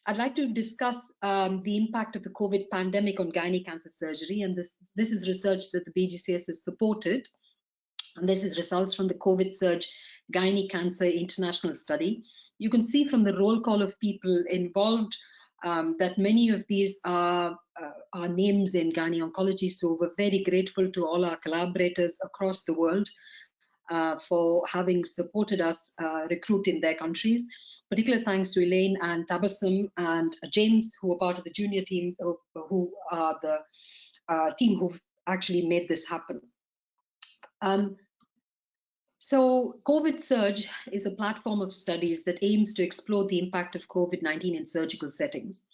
I'd like to discuss the impact of the COVID pandemic on gynae cancer surgery, and this is research that the BGCS has supported, and this is results from the COVIDSurg gynae cancer international study. You can see from the roll call of people involved that many of these are names in gynae oncology, so we're very grateful to all our collaborators across the world for having supported us recruit in their countries. Particular thanks to Elaine and Tabassum and James, who are part of the junior team, who are the team who've actually made this happen. So COVIDSurg is a platform of studies that aims to explore the impact of COVID-19 in surgical settings.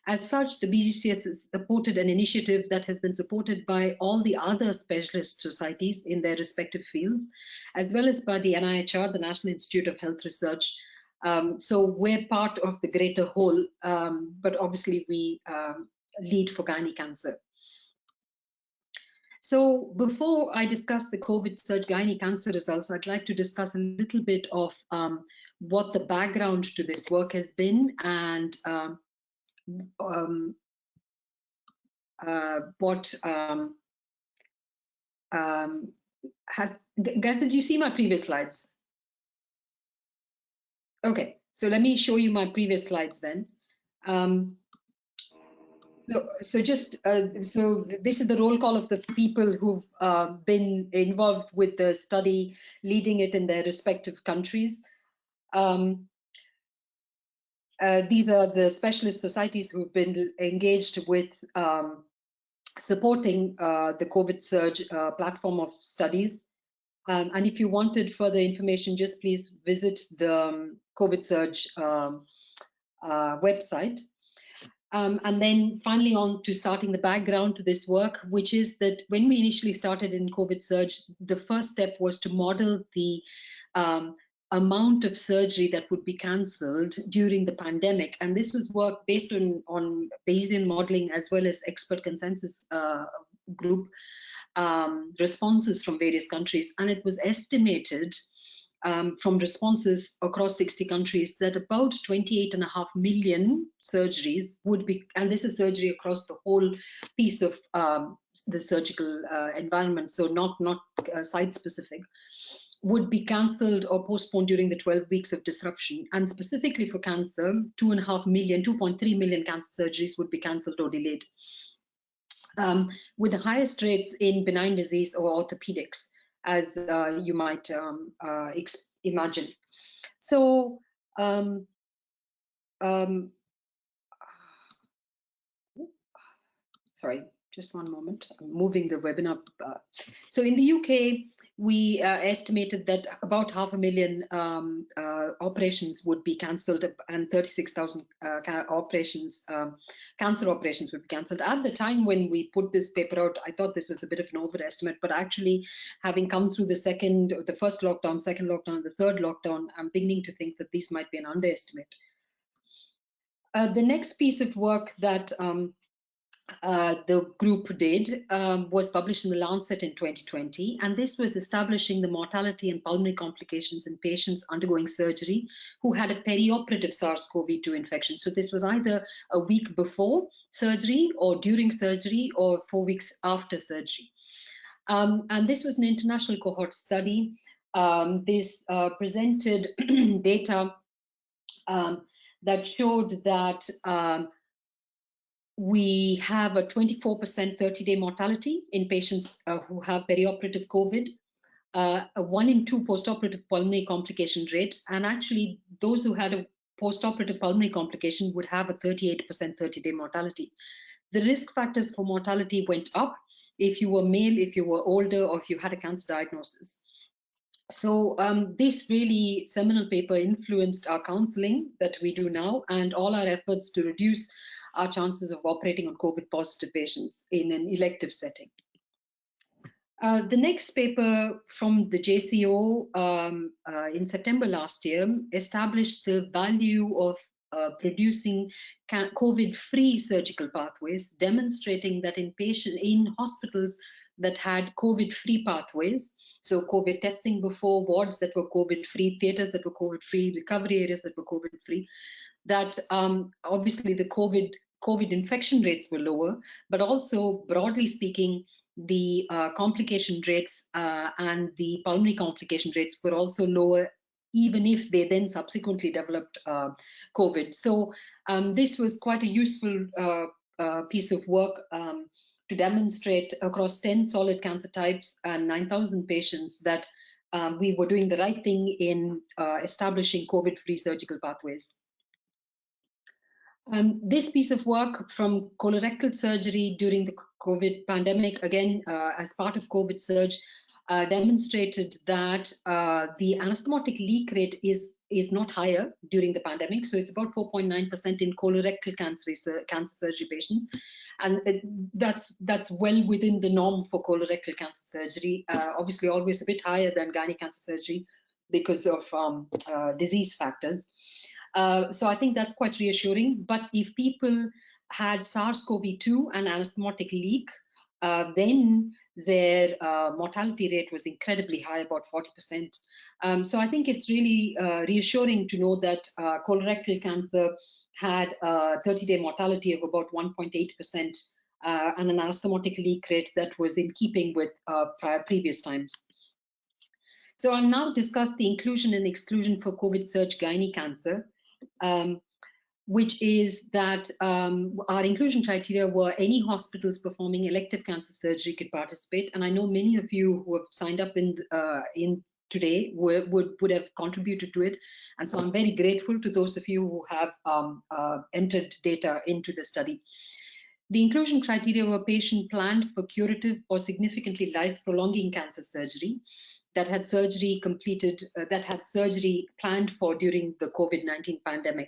As such, the BGCS has supported an initiative that has been supported by all the other specialist societies in their respective fields, as well as by the NIHR, the National Institute of Health Research. So we're part of the greater whole, but obviously we lead for gynae cancer. So before I discuss the COVIDSurg gynae cancer results, I'd like to discuss a little bit of what the background to this work has been, and guys, did you see my previous slides? Okay, so let me show you my previous slides then. So this is the roll call of the people who've been involved with the study, leading it in their respective countries. These are the specialist societies who've been engaged with supporting the COVIDSurg platform of studies. And if you wanted further information, just please visit the COVIDSurg website. And then finally on to starting the background to this work, which is that when we initially started in COVIDSurg, the first step was to model the amount of surgery that would be cancelled during the pandemic. And this was work based on Bayesian modeling as well as expert consensus group responses from various countries. And it was estimated from responses across 60 countries that about 28.5 million surgeries would be, and this is surgery across the whole piece of the surgical environment, so not site specific, would be cancelled or postponed during the 12 weeks of disruption. And specifically for cancer, 2.3 million cancer surgeries would be cancelled or delayed, with the highest rates in benign disease or orthopedics, as you might imagine. So sorry, just one moment, I'm moving the webinar. So in the UK, we estimated that about 500,000 operations would be cancelled, and 36,000 cancer operations would be cancelled. At the time when we put this paper out, I thought this was a bit of an overestimate, but actually having come through the first lockdown, second lockdown, and the third lockdown, I'm beginning to think that these might be an underestimate. The next piece of work that the group did was published in the Lancet in 2020, and this was establishing the mortality and pulmonary complications in patients undergoing surgery who had a perioperative SARS-CoV-2 infection. So this was either a week before surgery or during surgery or 4 weeks after surgery. And this was an international cohort study. This presented data that showed that we have a 24% 30-day mortality in patients who have perioperative COVID, a 1 in 2 postoperative pulmonary complication rate, and actually those who had a postoperative pulmonary complication would have a 38% 30-day mortality. The risk factors for mortality went up if you were male, if you were older, or if you had a cancer diagnosis. So this really seminal paper influenced our counseling that we do now and all our efforts to reduce our chances of operating on COVID positive patients in an elective setting. The next paper from the JCO in September last year established the value of producing COVID-free surgical pathways, demonstrating that in hospitals that had COVID-free pathways, so COVID testing before, wards that were COVID-free, theaters that were COVID-free, recovery areas that were COVID-free, that obviously the COVID infection rates were lower, but also broadly speaking, the complication rates and the pulmonary complication rates were also lower, even if they then subsequently developed COVID. So this was quite a useful piece of work to demonstrate across 10 solid cancer types and 9,000 patients that we were doing the right thing in establishing COVID-free surgical pathways. This piece of work from colorectal surgery during the COVID pandemic, again, as part of COVIDSurg, demonstrated that the anastomotic leak rate is not higher during the pandemic. So it's about 4.9% in colorectal cancer surgery patients. And that's well within the norm for colorectal cancer surgery, obviously always a bit higher than gynae cancer surgery because of disease factors. So I think that's quite reassuring. But if people had SARS-CoV-2 and anastomotic leak, then their mortality rate was incredibly high, about 40%. So I think it's really reassuring to know that colorectal cancer had a 30-day mortality of about 1.8% and an anastomotic leak rate that was in keeping with previous times. So I'll now discuss the inclusion and exclusion for COVIDSurg gynae cancer. Which is that our inclusion criteria were any hospitals performing elective cancer surgery could participate. And I know many of you who have signed up in today would have contributed to it. And so I'm very grateful to those of you who have entered data into the study. The inclusion criteria were patient planned for curative or significantly life-prolonging cancer surgery that had surgery completed, that had surgery planned for during the COVID-19 pandemic.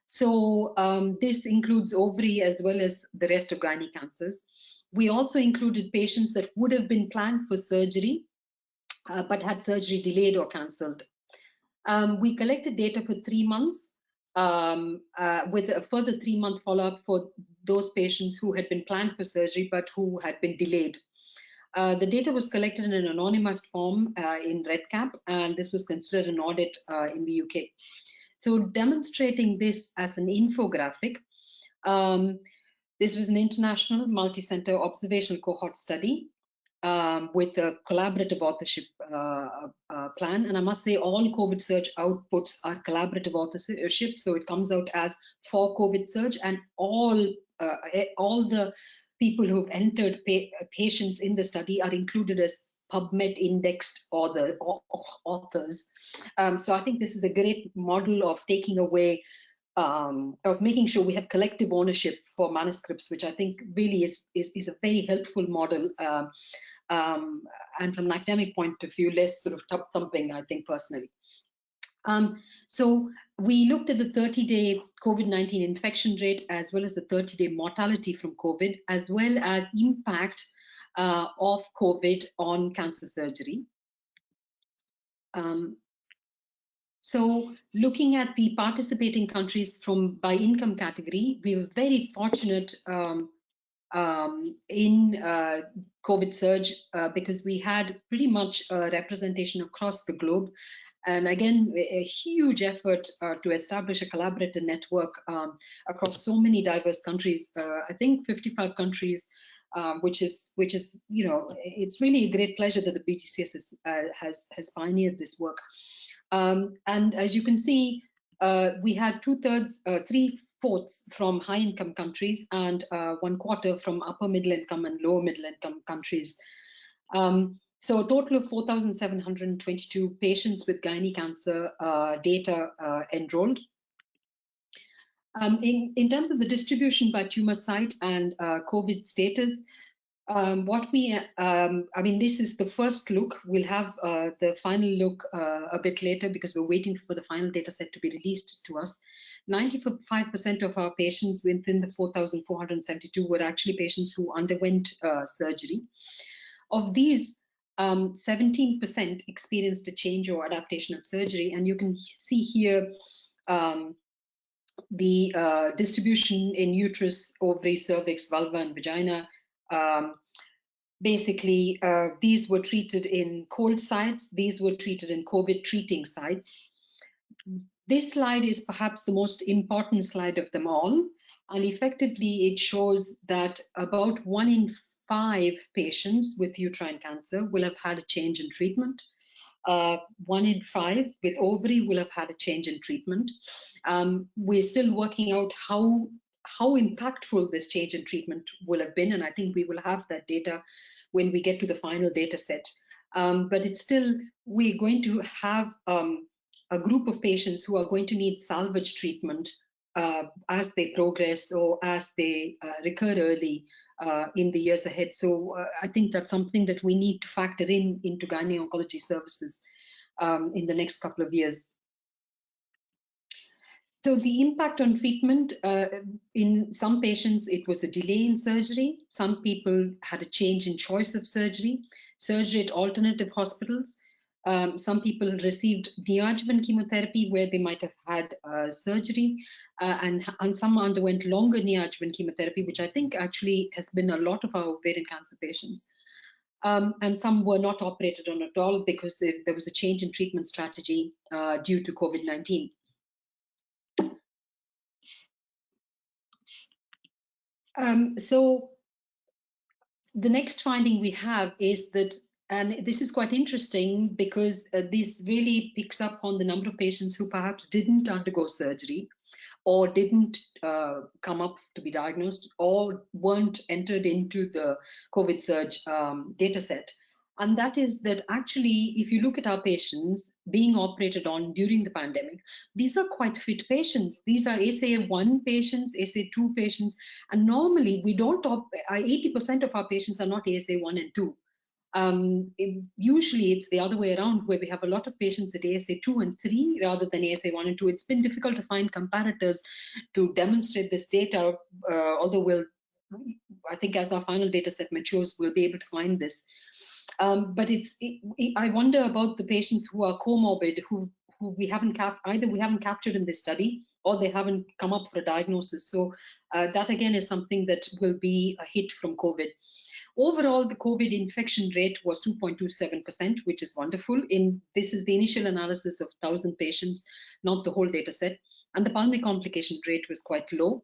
So this includes ovary as well as the rest of gynae cancers. We also included patients that would have been planned for surgery, but had surgery delayed or cancelled. We collected data for 3 months with a further 3-month follow-up for those patients who had been planned for surgery, but who had been delayed. The data was collected in an anonymized form in REDCap, and this was considered an audit in the UK. So demonstrating this as an infographic, this was an international multi-center observational cohort study with a collaborative authorship plan. And I must say all COVIDSurg outputs are collaborative authorship. So it comes out as for COVIDSurg, and all the people who've entered patients in the study are included as PubMed indexed authors. So I think this is a great model of taking away, of making sure we have collective ownership for manuscripts, which I think really is a very helpful model. And from an academic point of view, less sort of top thumping, I think personally. So we looked at the 30-day COVID-19 infection rate, as well as the 30-day mortality from COVID, as well as impact of COVID on cancer surgery. So looking at the participating countries by income category, we were very fortunate in COVIDSurg because we had pretty much a representation across the globe. And again, a huge effort to establish a collaborative network across so many diverse countries. I think 55 countries, which is it's really a great pleasure that the BGCS has pioneered this work. And as you can see, we had 3/4 from high-income countries and 1/4 from upper middle income and lower middle income countries. So a total of 4,722 patients with gynae cancer data enrolled. In terms of the distribution by tumor site and COVID status, this is the first look. We'll have the final look a bit later because we're waiting for the final data set to be released to us. 95% of our patients within the 4,472 were actually patients who underwent surgery. Of these, 17% experienced a change or adaptation of surgery, and you can see here the distribution in uterus, ovary, cervix, vulva, and vagina. Basically, these were treated in cold sites. These were treated in COVID treating sites. This slide is perhaps the most important slide of them all, and effectively it shows that about 1 in 5 patients with uterine cancer will have had a change in treatment. 1 in 5 with ovary will have had a change in treatment. We're still working out how impactful this change in treatment will have been, and I think we will have that data when we get to the final data set. But it's still, we're going to have a group of patients who are going to need salvage treatment as they progress or as they recur early in the years ahead. So I think that's something that we need to factor into gynae oncology services in the next couple of years. So the impact on treatment, in some patients, it was a delay in surgery. Some people had a change in choice of surgery at alternative hospitals. Some people received neoadjuvant chemotherapy where they might have had surgery, and some underwent longer neoadjuvant chemotherapy, which I think actually has been a lot of our ovarian cancer patients. And some were not operated on at all because there was a change in treatment strategy due to COVID-19. So the next finding we have is that, and this is quite interesting because this really picks up on the number of patients who perhaps didn't undergo surgery or didn't come up to be diagnosed or weren't entered into the COVIDSurg data set. And that is that actually, if you look at our patients being operated on during the pandemic, these are quite fit patients. These are ASA1 patients, ASA2 patients, and normally we don't, 80% of our patients are not ASA1 and 2. Usually it's the other way around, where we have a lot of patients at ASA 2 and 3 rather than ASA 1 and 2. It's been difficult to find comparators to demonstrate this data, although I think as our final data set matures, we'll be able to find this. But I wonder about the patients who are comorbid, who we haven't either we haven't captured in this study or they haven't come up for a diagnosis. So that again is something that will be a hit from COVID. Overall, the COVID infection rate was 2.27%, which is wonderful. This is the initial analysis of 1,000 patients, not the whole data set. And the pulmonary complication rate was quite low.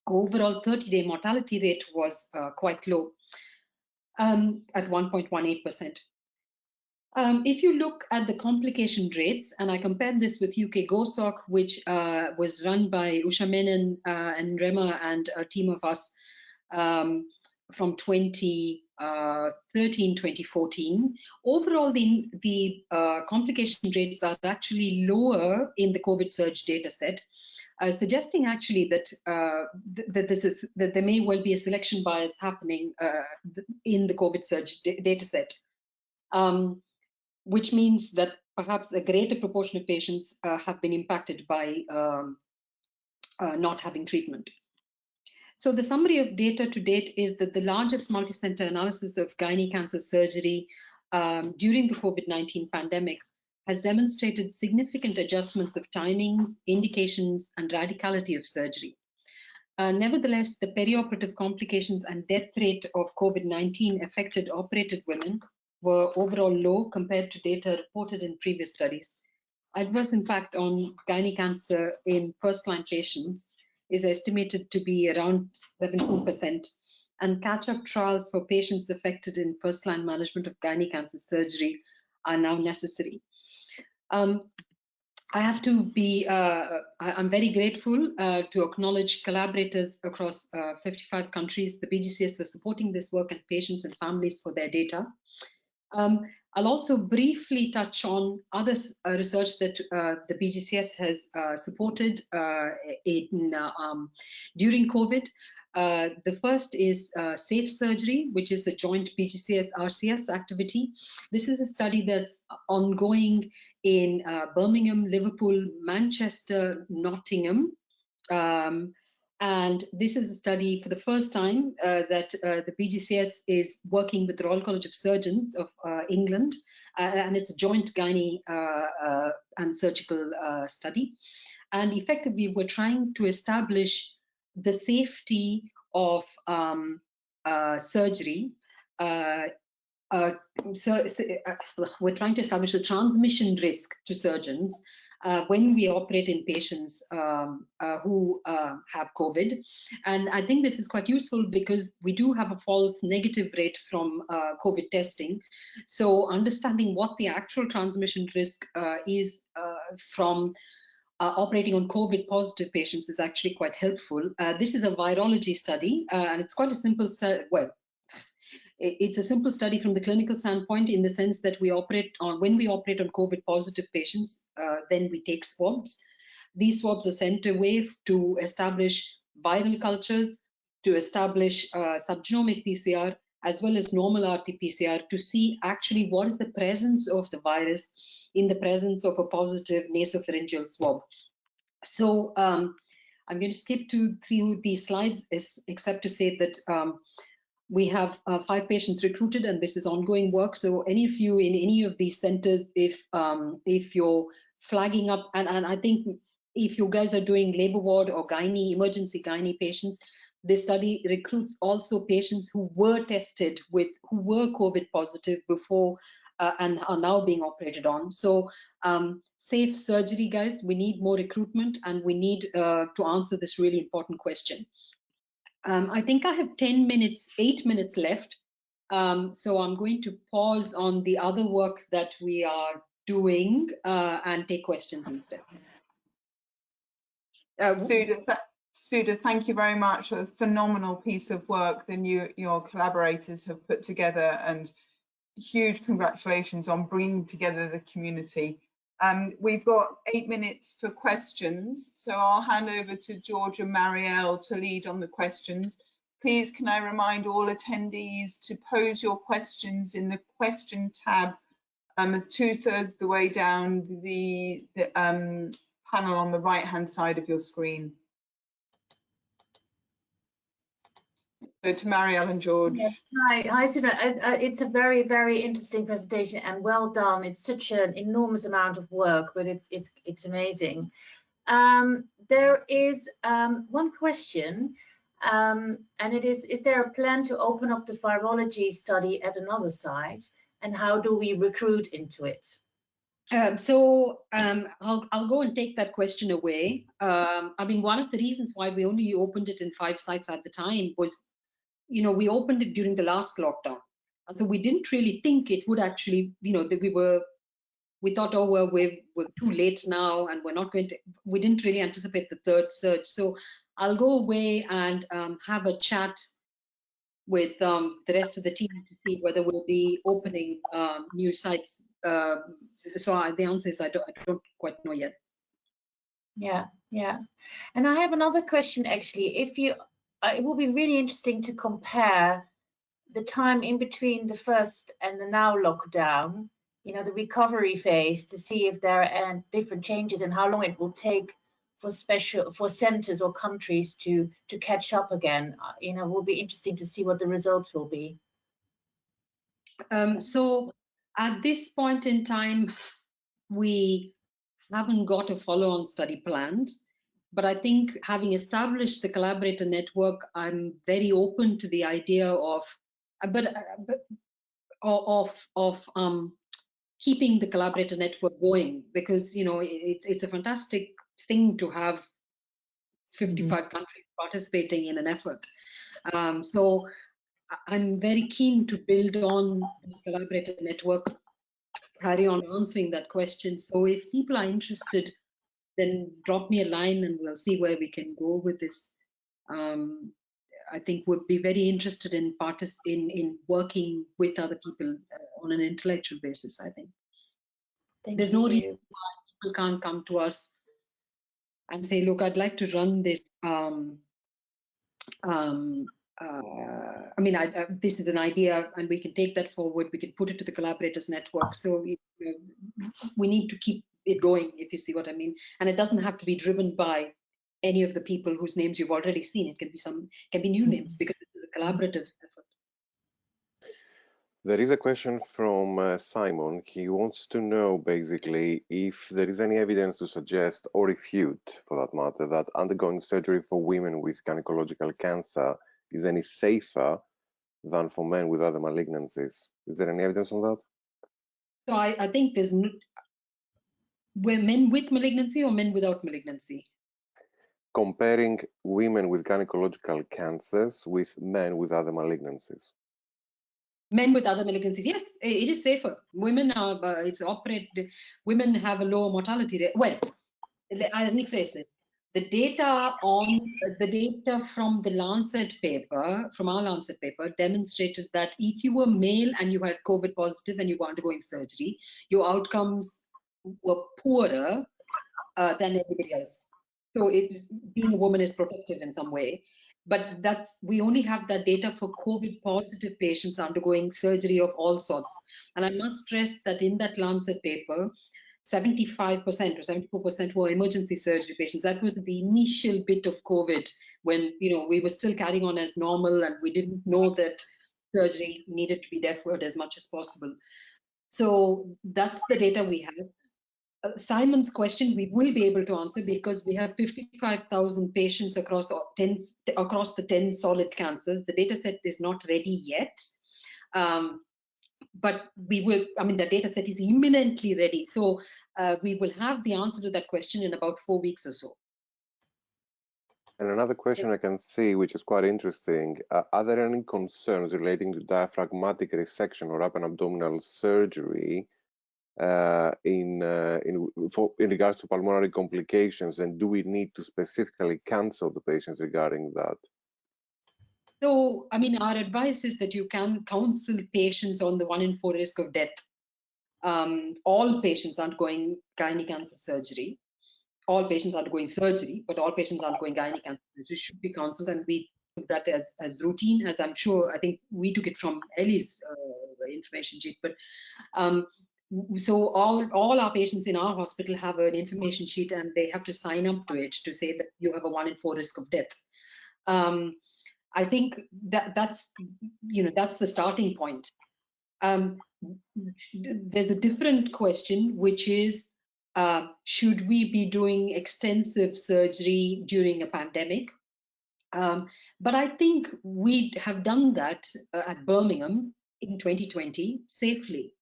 Overall, 30-day mortality rate was quite low at 1.18%. If you look at the complication rates, and I compared this with UK GOSOC, which was run by Usha Menon and Rema and a team of us from 2013, 2014. Overall, the complication rates are actually lower in the COVIDSurg data set, suggesting actually that that there may well be a selection bias happening in the COVIDSurg data set, which means that perhaps a greater proportion of patients have been impacted by not having treatment. So the summary of data to date is that the largest multicenter analysis of gynae cancer surgery during the COVID-19 pandemic has demonstrated significant adjustments of timings, indications, and radicality of surgery. Nevertheless, the perioperative complications and death rate of COVID-19 affected operated women were overall low compared to data reported in previous studies. Adverse impact on gynae cancer in first-line patients is estimated to be around 17%, and catch-up trials for patients affected in first-line management of gynae cancer surgery are now necessary. I have to be, I'm very grateful to acknowledge collaborators across 55 countries, the BGCS, for supporting this work, and patients and families for their data. I'll also briefly touch on other research that the BGCS has supported during COVID. The first is Safe Surgery, which is a joint BGCS-RCS activity. This is a study that's ongoing in Birmingham, Liverpool, Manchester, Nottingham. And this is a study for the first time that the BGCS is working with the Royal College of Surgeons of England, and it's a joint gynae and surgical study. And effectively, we're trying to establish the safety of surgery. We're trying to establish the transmission risk to surgeons when we operate in patients who have COVID. And I think this is quite useful because we do have a false negative rate from COVID testing. So understanding what the actual transmission risk is from operating on COVID positive patients is actually quite helpful. This is a virology study, and it's quite a simple study. Well, it's a simple study from the clinical standpoint, in the sense that when we operate on COVID positive patients, then we take swabs. These swabs are sent away to establish viral cultures, to establish subgenomic PCR, as well as normal RT-PCR, to see actually what is the presence of the virus in the presence of a positive nasopharyngeal swab. So I'm going to skip through these slides, except to say that we have 5 patients recruited, and this is ongoing work. So any of you in any of these centers, if you're flagging up, and I think if you guys are doing labor ward or emergency gynae patients, this study recruits also patients who were tested who were COVID positive before and are now being operated on. So safe surgery, guys. We need more recruitment, and we need to answer this really important question. I think I have 8 minutes left. So I'm going to pause on the other work that we are doing and take questions instead. Sundar, thank you very much for a phenomenal piece of work that your collaborators have put together, and huge congratulations on bringing together the community. We've got 8 minutes for questions, so I'll hand over to George and Marielle to lead on the questions. Please, can I remind all attendees to pose your questions in the question tab 2/3 of the way down the panel on the right-hand side of your screen. So to Marielle and George. Yeah. Hi, Sundar. It's a very, very interesting presentation, and well done. It's such an enormous amount of work, but it's amazing. There is one question, and it is there a plan to open up the virology study at another site, and how do we recruit into it? I'll go and take that question away. I mean, one of the reasons why we only opened it in 5 sites at the time was, we opened it during the last lockdown. And so we didn't really think it would actually, that we thought, oh, well, we're too late now, and we didn't really anticipate the 3rd surge. So I'll go away and have a chat with the rest of the team to see whether we'll be opening new sites. So the answer is I don't quite know yet. Yeah. And I have another question, actually. It will be really interesting to compare the time in between the first and the now lockdown, the recovery phase, to see if there are different changes and how long it will take for centers or countries to catch up again. It will be interesting to see what the results will be. So at this point in time, we haven't got a follow-on study planned. But I think, having established the collaborator network, I'm very open to the idea of keeping the collaborator network going, because it's a fantastic thing to have 55 countries participating in an effort. So I'm very keen to build on this collaborator network, carry on answering that question. So if people are interested, then drop me a line and we'll see where we can go with this. I think we'd be very interested in working with other people on an intellectual basis, I think. There's no reason why people can't come to us and say, look, I'd like to run this. This is an idea, and we can take that forward. We can put it to the collaborators network. So we need to keep it going, if you see what I mean. And it doesn't have to be driven by any of the people whose names you've already seen. It can be new names, because it is a collaborative effort. There is a question from Simon. He wants to know, basically, if there is any evidence to suggest, or refute for that matter, that undergoing surgery for women with gynecological cancer is any safer than for men with other malignancies. Is there any evidence on that? So I think Were men with malignancy or men without malignancy? Comparing women with gynecological cancers with men with other malignancies. Men with other malignancies, yes, it is safer. Women are, women have a lower mortality rate. Well, I'll rephrase this. The data from the Lancet paper, from our Lancet paper, demonstrated that if you were male and you had COVID positive and you were undergoing surgery, your outcomes were poorer than everybody else. So being a woman is protective in some way. But we only have that data for COVID positive patients undergoing surgery of all sorts. And I must stress that in that Lancet paper, 75% or 74% were emergency surgery patients. That was the initial bit of COVID when we were still carrying on as normal and we didn't know that surgery needed to be deferred as much as possible. So that's the data we have. Simon's question we will be able to answer because we have 55,000 patients across the 10 solid cancers. The data set is not ready yet, but we will. I mean, the data set is imminently ready, so we will have the answer to that question in about 4 weeks or so. And another question I can see, which is quite interesting, are there any concerns relating to diaphragmatic resection or upper abdominal surgery in regards to pulmonary complications, and do we need to specifically counsel the patients regarding that? So, I mean, our advice is that you can counsel patients on the 1 in 4 risk of death. All patients undergoing gynae cancer surgery, all patients undergoing surgery, but all patients undergoing gynae cancer surgery should be counseled, and we took that as routine, as I'm sure, I think we took it from Ellie's information sheet, but so all our patients in our hospital have an information sheet and they have to sign up to it to say that you have a 1 in 4 risk of death. I think that's the starting point. There's a different question, which is, should we be doing extensive surgery during a pandemic? But I think we have done that at Birmingham in 2020 safely.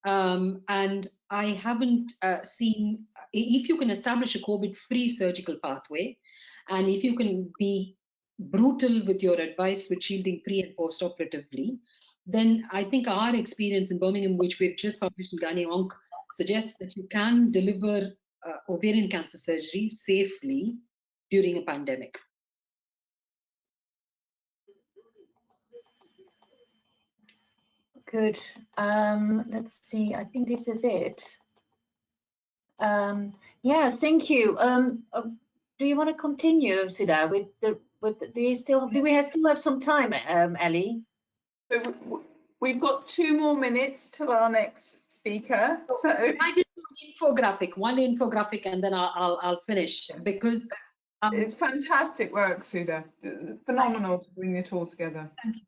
And I haven't seen, if you can establish a COVID-free surgical pathway, and if you can be brutal with your advice with shielding pre and post-operatively, then I think our experience in Birmingham, which we've just published in Gynae Onc, suggests that you can deliver ovarian cancer surgery safely during a pandemic. Good. Let's see. I think this is it. Yeah, thank you. Do you want to continue, Sundar, with the? Do we still have some time, Ellie? So we've got 2 more minutes till our next speaker. So I did one infographic, and then I'll finish because it's fantastic work, Sundar. Phenomenal to bring it all together. Thank you.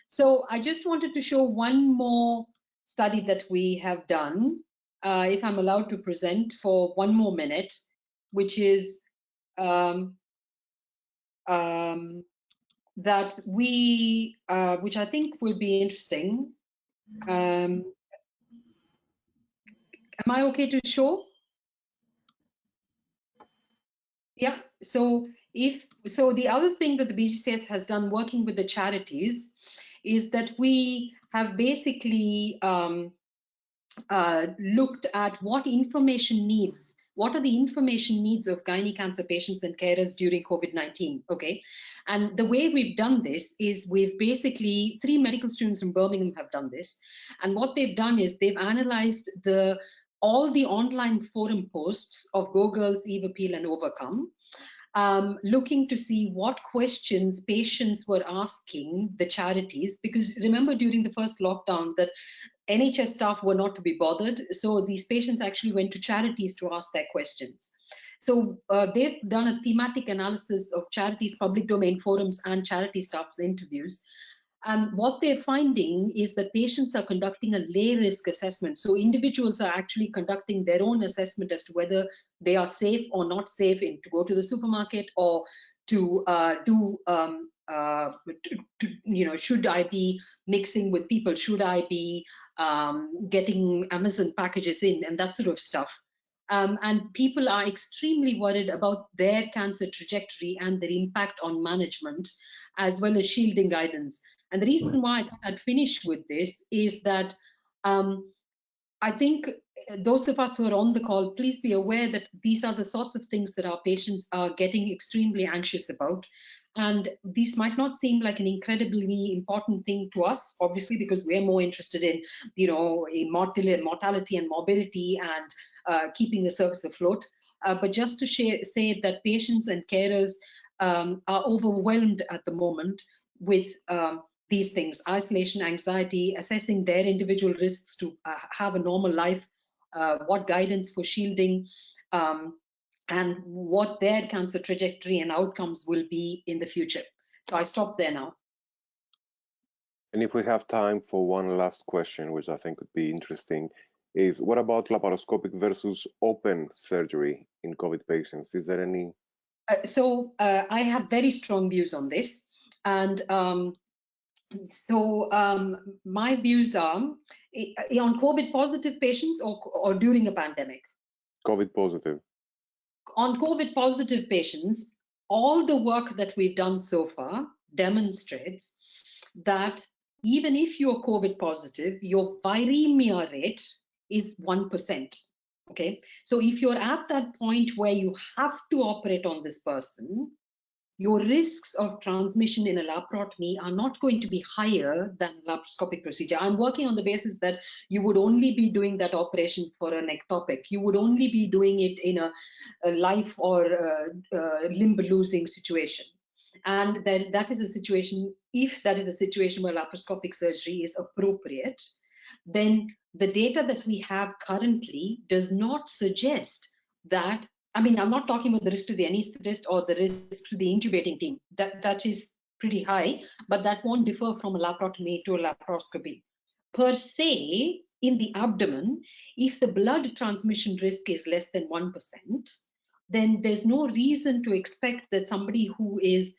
So I just wanted to show one more study that we have done, if I'm allowed to present for 1 more minute, which is that which I think will be interesting. Am I okay to show? Yeah. So the other thing that the BGCS has done working with the charities is that we have basically looked at what are the information needs of gynae cancer patients and carers during COVID-19, okay? And the way we've done this is we've basically, 3 medical students from Birmingham have done this. And what they've done is they've analyzed all the online forum posts of Go Girls, Eve Appeal and Overcome, looking to see what questions patients were asking the charities, because remember during the first lockdown that NHS staff were not to be bothered, so these patients actually went to charities to ask their questions. So they've done a thematic analysis of charities, public domain forums and charity staff's interviews. And what they're finding is that patients are conducting a lay risk assessment. So individuals are actually conducting their own assessment as to whether they are safe or not safe to go to the supermarket or to do should I be mixing with people, should I be getting Amazon packages in, and that sort of stuff. And people are extremely worried about their cancer trajectory and their impact on management, as well as shielding guidance. And the reason why I thought I'd finish with this is that I think those of us who are on the call, please be aware that these are the sorts of things that our patients are getting extremely anxious about. And these might not seem like an incredibly important thing to us, obviously, because we're more interested in, mortality and morbidity and keeping the service afloat. But just to say that patients and carers are overwhelmed at the moment with these things: isolation, anxiety, assessing their individual risks to have a normal life, what guidance for shielding, and what their cancer trajectory and outcomes will be in the future. So I stop there now. And if we have time for one last question, which I think would be interesting, is what about laparoscopic versus open surgery in COVID patients? Is there any? I have very strong views on this. And my views are on COVID positive patients or during a pandemic? COVID positive. On COVID positive patients, all the work that we've done so far demonstrates that even if you're COVID positive, your viremia rate is 1%. Okay, so if you're at that point where you have to operate on this person, your risks of transmission in a laparotomy are not going to be higher than laparoscopic procedure. I'm working on the basis that you would only be doing that operation for an ectopic. You would only be doing it in a life or limb losing situation. And that is a situation, if that is a situation where laparoscopic surgery is appropriate, then the data that we have currently does not suggest that, I'm not talking about the risk to the anesthetist or the risk to the intubating team. That is pretty high, but that won't differ from a laparotomy to a laparoscopy. Per se, in the abdomen, if the blood transmission risk is less than 1%, then there's no reason to expect that somebody who is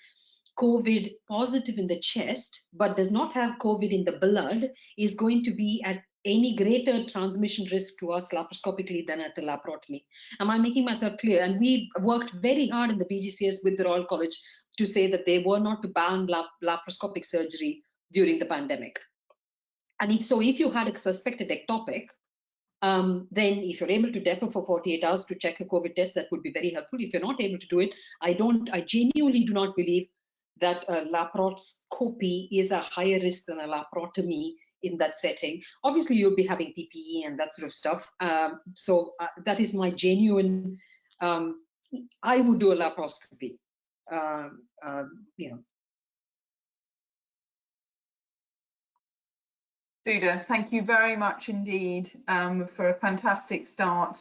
COVID positive in the chest but does not have COVID in the blood is going to be at any greater transmission risk to us laparoscopically than at a laparotomy. Am I making myself clear? And we worked very hard in the BGCS with the Royal College to say that they were not to ban laparoscopic surgery during the pandemic. And if you had a suspected ectopic, then if you're able to defer for 48 hours to check a COVID test, that would be very helpful. If you're not able to do it, I genuinely do not believe that a laparoscopy is a higher risk than a laparotomy in that setting. Obviously, you'll be having PPE and that sort of stuff. That is my genuine, I would do a laparoscopy, Sundar, thank you very much indeed for a fantastic start